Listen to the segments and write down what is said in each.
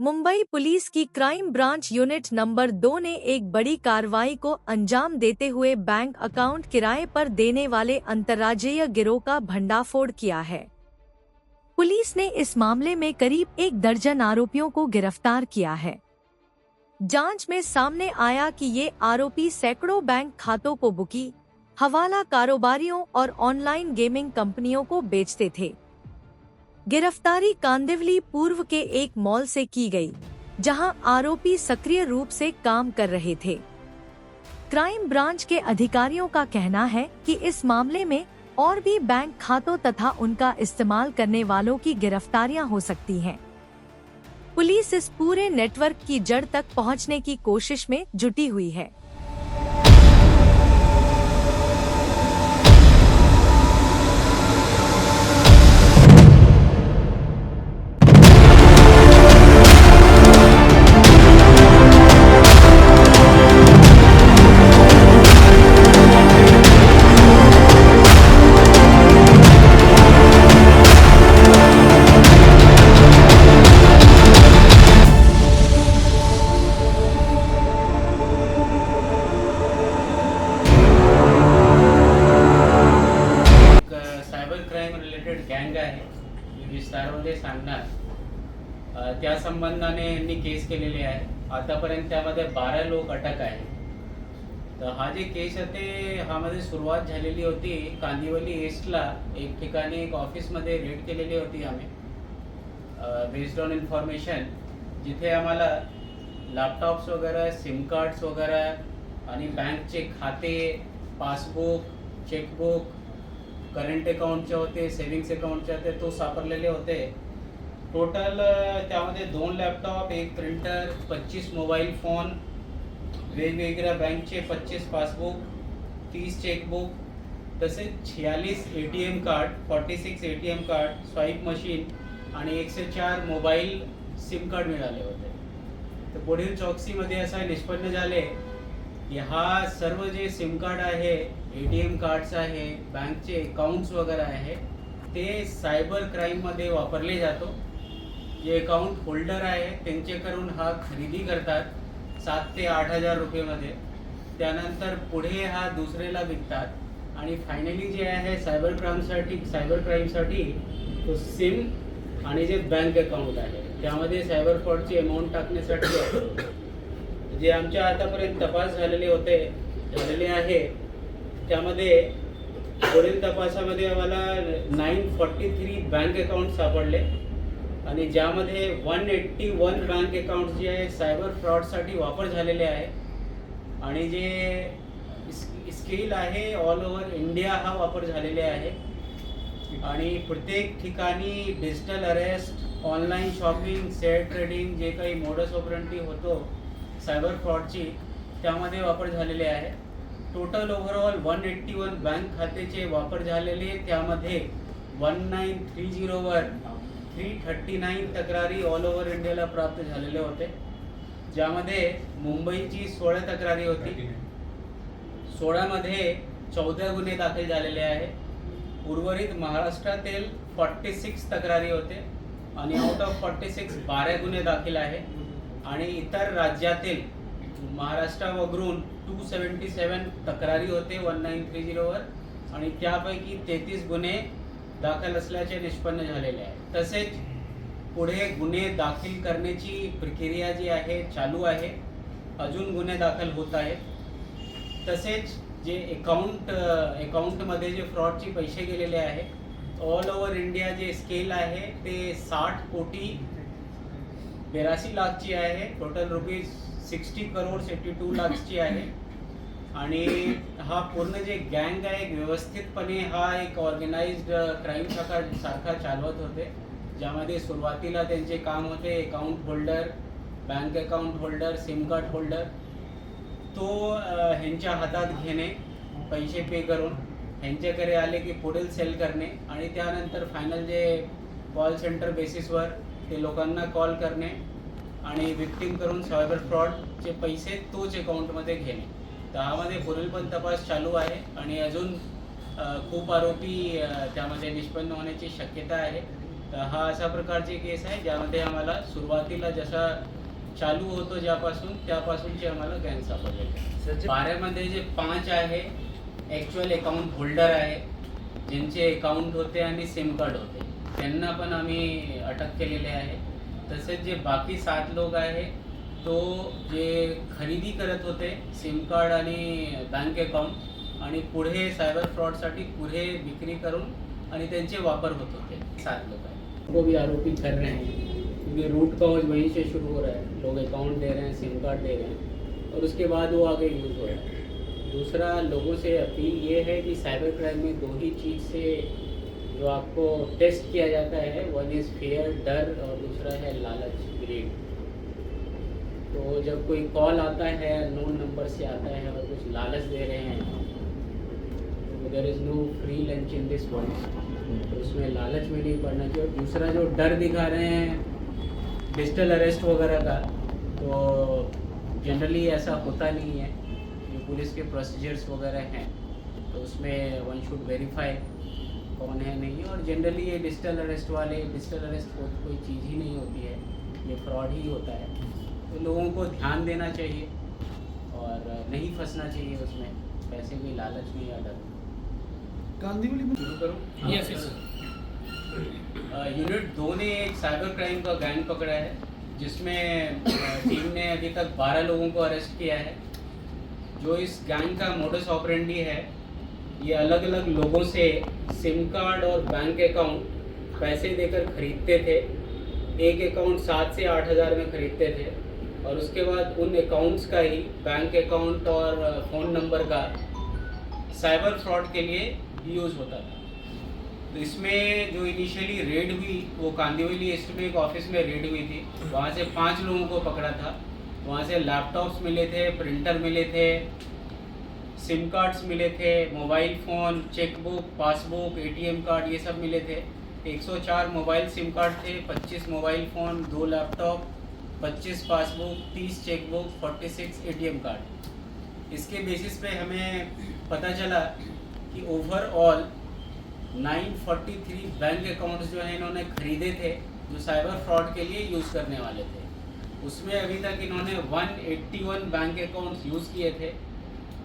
Mumbai police की crime branch unit number 2 ने एक बड़ी कार्रवाई को अंजाम देते हुए बैंक अकाउंट किराए पर देने वाले अंतर्राज्यीय गिरोह का भंडाफोड़ किया है। पुलिस ने इस मामले में करीब 1 दर्जन आरोपियों को गिरफ्तार किया है। जांच में सामने आया कि ये आरोपी सैकड़ों बैंक खातों को बुकी, हवाला कारोबारियों और ऑनलाइन गेमिंग कंपनियों को बेचते थे। गिरफ्तारी कांदिवली पूर्व के एक मॉल से की गई, जहां आरोपी सक्रिय रूप से काम कर रहे थे। क्राइम ब्रांच के अधिकारियों का कहना है कि इस मामले में और भी बैंक खातों तथा उनका इस्तेमाल करने वालों की गिरफ्तारियां हो सकती हैं। पुलिस इस पूरे नेटवर्क की जड़ तक पहुंचने की कोशिश में जुटी हुई है। सायबर क्राईम रिलेटेड गँग आहे, मी विस्तारामध्ये सांगणार। त्या संबंधाने यांनी केस केलेली आहे। आतापर्यंत त्यामध्ये 12 लोक अटक आहे। तर हा जे केस आहे ते ह्यामध्ये सुरुवात झालेली होती कांदिवली ईस्टला एक ठिकाणी एक ऑफिसमध्ये रेड केलेली होती आम्ही, बेस्ड ऑन इन्फॉर्मेशन, जिथे आम्हाला लॅपटॉप्स वगैरे, सिम कार्ड्स वगैरे आणि बँकचे खाते, पासबुक, चेकबुक, करंट अकाउंटचे होते, सेविंग्स अकाउंटचे होते, तो सापडलेले होते। टोटल त्यामध्ये 2 लॅपटॉप, 1 प्रिंटर, 25 मोबाईल फोन, वेगवेगळ्या बँकचे 25 पासबुक, 30 चेकबुक, तसेच 46 ATM card, 46 ATM card, swipe machine आणि 104 मोबाईल सिम कार्ड मिळाले होते। तर पुढील चौकसीमध्ये असं निष्पन्न झाले की हा सर्व जे सिम कार्ड आहे, ATM कार्ड्स आहे, बँकचे अकाउंट्स वगैरे आहे, ते सायबर क्राईममध्ये वापरले जातो। जे अकाउंट होल्डर आहे त्यांच्याकडून हा खरेदी करतात 7 ते 8 हजार रुपयामध्ये, त्यानंतर पुढे हा दुसऱ्याला विकतात आणि फायनली जे आहे सायबर क्राईमसाठी तो सिम आणि जे बँक अकाउंट आहे त्यामध्ये सायबर फ्रॉडची अमाऊंट टाकण्यासाठी जे आमच्या आतापर्यंत तपास झालेले आहे, त्यामध्ये पुढील तपासामध्ये आम्हाला 943 बँक अकाउंट सापडले आणि ज्यामध्ये 181 बँक अकाउंट जे आहे सायबर फ्रॉडसाठी वापर झालेले आहे आणि जे स्केल आहे ऑल ओव्हर इंडिया हा वापर झालेले आहे आणि प्रत्येक ठिकाणी digital arrest, online shopping, share trading, जे काही मोडस ऑपरेंडी होतो सायबर फ्रॉडची, त्यामध्ये वापर झालेले आहे। टोटल ओव्हरऑल 181 बँक खात्याचे वापर झालेले, त्यामध्ये 1930 वर 339 तक्रारी ऑल ओव्हर इंडियाला प्राप्त झालेले होते, ज्यामध्ये मुंबईची 16 तक्रारी होती, 16 मध्ये 14 गुन्हे दाखल झालेले आहे। उर्वरित महाराष्ट्रातील 46 तक्रारी होते आणि आउट ऑफ 46 12 गुन्हे दाखल आहे आणि इतर राज्यातील महाराष्ट्र वगळून 277 तक्रारी होते 1930 वर आणि त्यापैकी 33 गुन्हे दाखल असल्याचे निष्पन्न झालेले आहे। तसेच पुढे गुन्हे दाखल करण्याची प्रक्रिया जी आहे चालू आहे, अजून गुन्हे दाखल होत आहेत। तसेच जे अकाउंटमध्ये जे फ्रॉडचे पैसे गेलेले आहे ऑल ओव्हर इंडिया जे स्केल आहे ते 60 कोटी 82 लाखची आहे। टोटल रुपीज 60 करोड 82 लाखची आहे आणि हा पूर्ण जे गँग आहे व्यवस्थितपणे हा एक ऑर्गनाइज्ड क्राईम सारखा चालवत होते, ज्यामध्ये सुरुवातीला त्यांचे काम होते account holder, bank account holder, SIM card holder, तो ह्यांच्या हातात घेणे, पैसे पे करून ह्यांच्याकडे आले की पुढील सेल करणे आणि त्यानंतर फायनल जे कॉल सेंटर बेसिसवर ते लोकांना कॉल करणे आणि विक्टिम करून सायबर फ्रॉडचे पैसे तोच अकाउंटमध्ये घेणे। तर ह्यामध्ये पुढील पण तपास चालू आहे आणि अजून खूप आरोपी त्यामध्ये निष्पन्न होण्याची शक्यता आहे। तर हा अशा प्रकारचे केस आहे ज्यामध्ये आम्हाला सुरुवातीला जसा चालू होतो त्यापासूनचे आम्हाला गँग सापडलेले. बाऱ्यामध्ये जे 5 आहे ॲक्च्युअल अकाउंट होल्डर आहे, ज्यांचे अकाउंट होते आणि सिम कार्ड होते, त्यांना पण आम्ही अटक केलेले आहे. तसेच जे बाकी 7 लोक आहे तो जे खरेदी करत होते सिम कार्ड आणि बँक अकाउंट आणि पुढे सायबर फ्रॉडसाठी पुढे विक्री करून आणि त्यांचे वापर होत होते. 7 लोग हैं वो भी आरोपी कर रहे हैं क्योंकि रूट कॉज वहीं से शुरू हो रहा है. लोग अकाउंट दे रहे हैं, सिम कार्ड दे रहे हैं और उसके बाद वो आगे यूज़ हो रहा है. दूसरा, लोगों से अपील ये है कि साइबर क्राइम में 2 ही चीज़ से जो आपको टेस्ट किया जाता है, वन इज़ फियर डर और दूसरा है लालच ग्रीड. तो जब कोई कॉल आता है नोन नंबर से आता है और कुछ लालच दे रहे हैं, तो there is no free lunch in this world, तो उसमें लालच में नहीं पड़ना चाहिए. और दूसरा जो डर दिखा रहे हैं डिजिटल अरेस्ट वगैरह का, तो जनरली ऐसा होता नहीं है. जो पुलिस के प्रोसीजर्स वगैरह हैं तो उसमें वन शुड वेरीफाई कौन है नहीं. और जनरली ये डिजिटल अरेस्ट कोई चीज़ ही नहीं होती है, ये फ्रॉड ही होता है. तो लोगों को ध्यान देना चाहिए और नहीं फंसना चाहिए उसमें पैसे की लालच में या डर. कांदिवली में शुरू करूँ? Yes yes. यूनिट 2 ने एक साइबर क्राइम का गैंग पकड़ा है जिसमें टीम ने अभी तक 12 लोगों को अरेस्ट किया है. जो इस गैंग का मोडस ऑपरेंडी है, ये अलग अलग लोगों से सिम कार्ड और बैंक अकाउंट पैसे देकर खरीदते थे. एक अकाउंट 7 से 8 हज़ार में खरीदते थे और उसके बाद उन अकाउंट्स का ही बैंक अकाउंट और फ़ोन नंबर का साइबर फ्रॉड के लिए यूज़ होता था. तो इसमें जो इनिशियली रेड हुई वो कांदिवली ईस्ट में एक ऑफिस में रेड हुई थी. वहाँ से 5 लोगों को पकड़ा था. वहाँ से लैपटॉप्स मिले थे, प्रिंटर मिले थे, सिम कार्ड्स मिले थे, mobile phone, chequebook, passbook, ATM card, ये सब मिले थे. 104 मोबाइल सिम कार्ड थे, 25 mobile phone, 2 laptop, 25 passbook, 30 chequebook, 46 ATM card. इसके बेसिस पे हमें पता चला कि ओवरऑल 943 बैंक अकाउंट्स जो हैं इन्होंने ख़रीदे थे जो साइबर फ्रॉड के लिए यूज़ करने वाले थे. उसमें अभी तक इन्होंने 181 बैंक अकाउंट्स यूज़ किए थे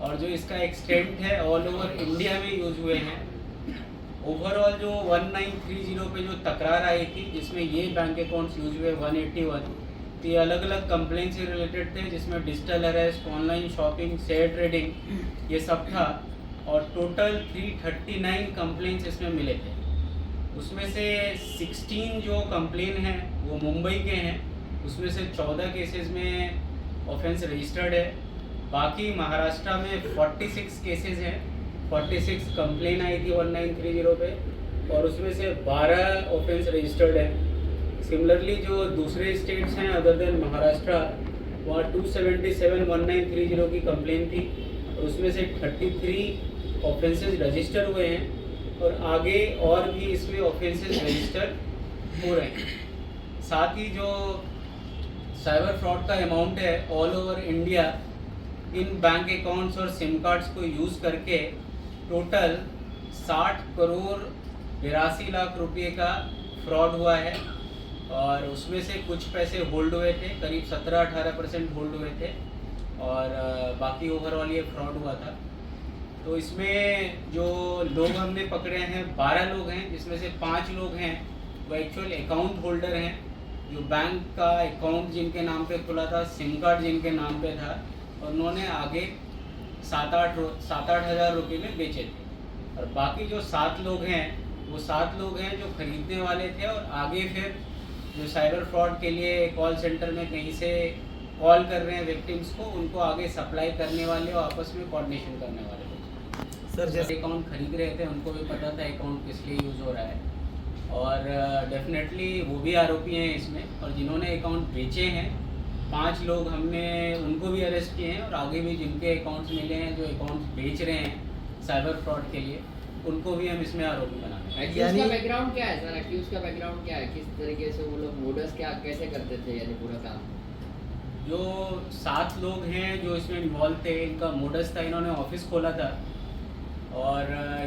और जो इसका एक्सटेंट है ऑल ओवर इंडिया में यूज़ हुए हैं. ओवरऑल जो 1930 पे जो तकरार आई थी जिसमें ये बैंक अकाउंट्स यूज़ हुए 181, तो ये अलग अलग कंप्लेंट से रिलेटेड थे जिसमें digital arrest, online shopping, share trading, ये सब था. और टोटल 339 कंप्लेंट्स इसमें मिले थे. उसमें से 16 जो कंप्लेन हैं वो मुंबई के हैं. उसमें से 14 केसेस में ऑफेंस रजिस्टर्ड है. बाकी महाराष्ट्र में 46 केसेस हैं. 46 कंप्लेन आई थी 1930 पे और उसमें से 12 ऑफेंस रजिस्टर्ड है. सिमिलरली जो दूसरे स्टेट्स हैं अदर देन महाराष्ट्र, वहाँ 277 1930 की कंप्लेन थी और उसमें से 33 ऑफेंसेस रजिस्टर हुए हैं और आगे और भी इसमें ऑफेंसेस रजिस्टर हो रहे हैं. साथ ही जो साइबर फ्रॉड का अमाउंट है all over India in bank accounts और सिम कार्ड्स को यूज़ करके टोटल 60 करोड़ 82 लाख रुपए का फ्रॉड हुआ है. और उसमें से कुछ पैसे होल्ड हुए थे, करीब 17-18% होल्ड हुए थे और बाकी ओवरऑल ये फ्रॉड हुआ था. तो इसमें जो लोग हमने पकड़े हैं 12 लोग हैं, जिसमें से 5 लोग हैं वो एक्चुअल अकाउंट होल्डर हैं. जो बैंक का अकाउंट जिनके नाम पे खुला था, सिम कार्ड जिनके नाम पे था और उन्होंने आगे 7-8 हज़ार रुपये में बेचे थे. और बाकी जो 7 लोग हैं वो 7 लोग हैं जो ख़रीदने वाले थे और आगे फिर जो साइबर फ्रॉड के लिए कॉल सेंटर में कहीं से कॉल कर रहे हैं विक्टिम्स को, उनको आगे सप्लाई करने वाले और आपस में कोऑर्डिनेशन करने वाले लोग. सर जैसे अकाउंट खरीद रहे थे उनको भी पता था अकाउंट किस लिए यूज़ हो रहा है और डेफिनेटली वो भी आरोपी हैं इसमें. और जिन्होंने अकाउंट बेचे हैं 5 लोग हमने उनको भी अरेस्ट किए हैं और आगे भी जिनके अकाउंट्स मिले हैं जो अकाउंट्स बेच रहे हैं साइबर फ्रॉड के लिए, उनको भी हम इसमें आरोपी बनाते हैं. एक्यूज का बैकग्राउंड क्या है सर? एक्यूज का बैकग्राउंड क्या है? किस तरीके से वो लोग मोडस क्या कैसे करते थे, यानी पूरा काम? जो 7 लोग हैं जो इसमें इन्वॉल्व थे, इनका मोडस था, इन्होंने ऑफिस खोला था और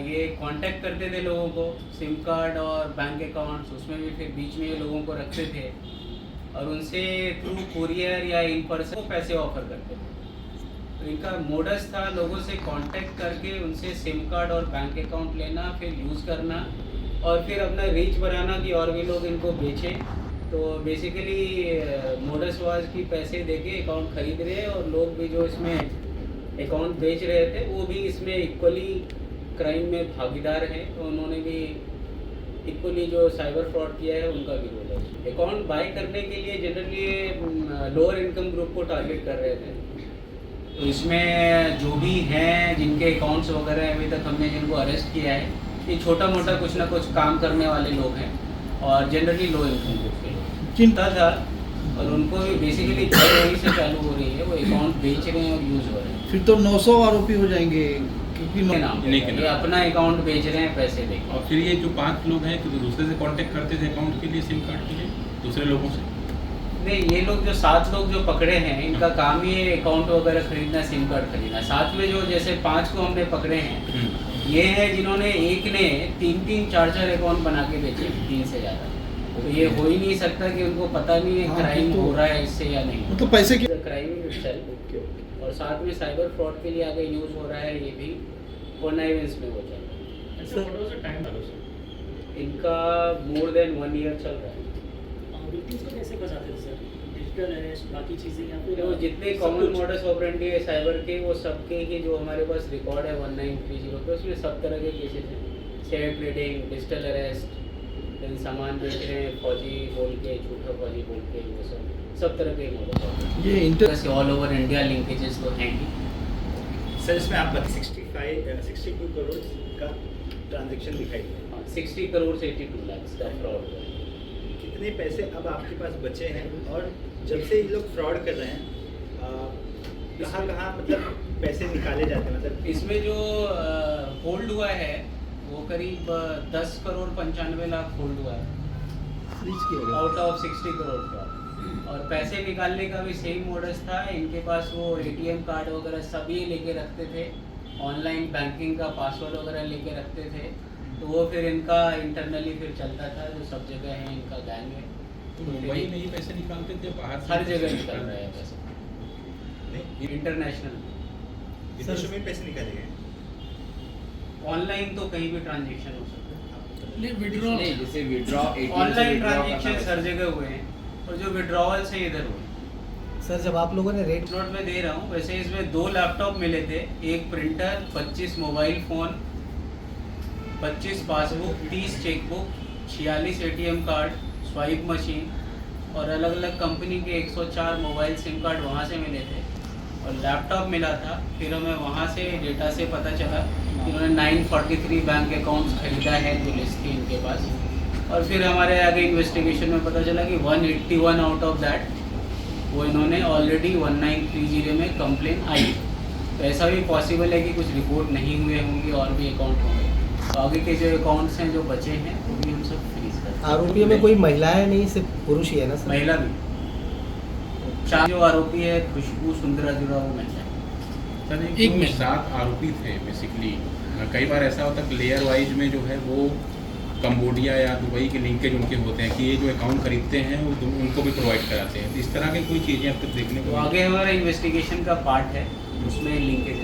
ये कांटेक्ट करते थे लोगों को, सिम कार्ड और बैंक अकाउंट्स, उसमें भी फिर बीच में ये लोगों को रखते थे और उनसे थ्रू कुरियर या इन पर्सन को पैसे ऑफर करते थे। तो इनका मोडस था लोगों से कांटेक्ट करके उनसे सिम कार्ड और बैंक अकाउंट लेना, फिर यूज़ करना और फिर अपना रीच बनाना कि और भी लोग इनको बेचें। तो बेसिकली मोडस वाज की पैसे देके अकाउंट खरीद रहे हैं और लोग भी जो इसमें अकाउंट बेच रहे थे वो भी इसमें इक्वली क्राइम में भागीदार हैं। तो उन्होंने भी इक्वली जो साइबर फ्रॉड किया है उनका भी रोल है। अकाउंट बाय करने के लिए जनरली लोअर इनकम ग्रुप को टारगेट कर रहे थे। तो इसमें जो भी हैं जिनके अकाउंट्स वगैरह अभी तक हमने जिनको अरेस्ट किया है, ये छोटा मोटा कुछ ना कुछ काम करने वाले लोग हैं और जनरली लो इनकम ग्रुप के लोग। चिंता था और उनको भी बेसिकली वहीं से चालू हो रही है, वो अकाउंट बेच रहे हैं और यूज़ हो रहे हैं। फिर तो 900 आरोपी हो जाएंगे क्योंकि ये अपना अकाउंट बेच रहे हैं पैसे देके। और फिर ये जो 5 लोग हैं तो दूसरे से कांटेक्ट करते थे अकाउंट के लिए, सिम कार्ड के लिए दूसरे लोगों से? नहीं, ये लोग जो 7 लोग जो पकड़े हैं इनका काम ही है अकाउंट वगैरह खरीदना, सिम कार्ड खरीदना। साथ में जो जैसे 5 को हमने पकड़े हैं, ये है जिन्होंने एक ने 3-3, 4-4 अकाउंट बना के बेचे, 3 से ज़्यादा। तो ये हो ही नहीं सकता कि उनको पता नहीं है क्राइम हो रहा है इससे या नहीं। मतलब पैसे की क्राइम और साथ में साइबर फ्रॉड के लिए आगे यूज़ हो रहा है, ये भी कॉन्नाइवेंस में हो जाता है। इनका मोर देन 1 ईयर चल रहा है। विक्टिम्स को कैसे बचाते थे सर? डिजिटल अरेस्ट बाकी चीज़ें या फिर वो जितने कॉमन मॉडस ऑपरेंडी है साइबर के, वो सबके ही जो हमारे पास रिकॉर्ड है 1930 पे, उसमें सब तरह के केसेस हैं। शेयर ट्रेडिंग, डिजिटल अरेस्ट, फिर सामान बेच रहे हैं फौजी बोल के, झूठा फौजी बोल के, वो सब तरह के मॉडस ऑपरेंडी। ये inter all over India linkages तो हैं ही। सर इसमें आप 62 करोड़ का ट्रांजैक्शन दिखाई दिया। 60 करोड़ से 82 लाख का फ्रॉड हुआ है। कितने पैसे अब आपके पास बचे हैं और जब से ये लोग फ्रॉड कर रहे हैं कहाँ मतलब पैसे निकाले जाते हैं? मतलब इसमें जो होल्ड हुआ है वो करीब 10 करोड़ 95 लाख होल्ड हुआ है फ्रीज किया गया। आउट ऑफ 60 करोड़ का। और पैसे निकालने का भी सेम मोडस था। इनके पास वो ATM कार्ड वगैरह सभी लेके रखते थे, ऑनलाइन बैंकिंग का पासवर्ड वगैरह लेके रखते थे। तो वो फिर इनका इंटरनली फिर चलता था, जो सब जगह है इनका गैंग है। तो मुंबई में ही पैसे निकालते थे, बाहर से हर जगह निकल रहा है पैसे, नहीं इंटरनेशनल। विदेशों में पैसे निकाले गए? ऑनलाइन तो कहीं भी ट्रांजेक्शन हो सकता है। नहीं, जैसे विड्रॉ ऑनलाइन ट्रांजेक्शन हर जगह हुए हैं और जो विड्रॉवल से इधर हुए। सर जब आप लोगों ने रेट नोट में दे रहा हूँ। वैसे इसमें 2 लैपटॉप मिले थे, 1 printer, 25 mobile phone, 25 passbook, 30 chequebook, 46 ATM card, swipe machine और अलग अलग कंपनी के 104 मोबाइल सिम कार्ड वहाँ से मिले थे और लैपटॉप मिला था। फिर हमें वहाँ से डेटा से पता चला कि उन्होंने 943 बैंक अकाउंट्स खरीदा है, जो लिस्ट थी इनके पास। और फिर हमारे आगे इन्वेस्टिगेशन में पता चला कि 181 आउट ऑफ दैट वो इन्होंने ऑलरेडी 1930 में कंप्लेन आई। तो ऐसा भी पॉसिबल है कि कुछ रिपोर्ट नहीं हुए होंगे और भी अकाउंट होंगे। तो आगे के जो अकाउंट्स हैं जो बचे हैं वो भी हम सब फ्रीज करते हैं। आरोपियों में कोई महिलाएं नहीं, सिर्फ पुरुष ही है ना सर? महिला भी 4 जो आरोपी है, खुशबू, सुंदराजुरा, वो महिला है। सर एक में 7 आरोपी थे बेसिकली। कई बार ऐसा होता है कि लेयर वाइज में जो है वो कंबोडिया या दुबई के लिंकेज उनके होते हैं कि ये जो अकाउंट खरीदते हैं वो उनको भी प्रोवाइड कराते हैं। इस तरह की कोई चीज़ें अब तक देखने को तो आगे हमारा इन्वेस्टिगेशन का पार्ट है, उसमें लिंकेज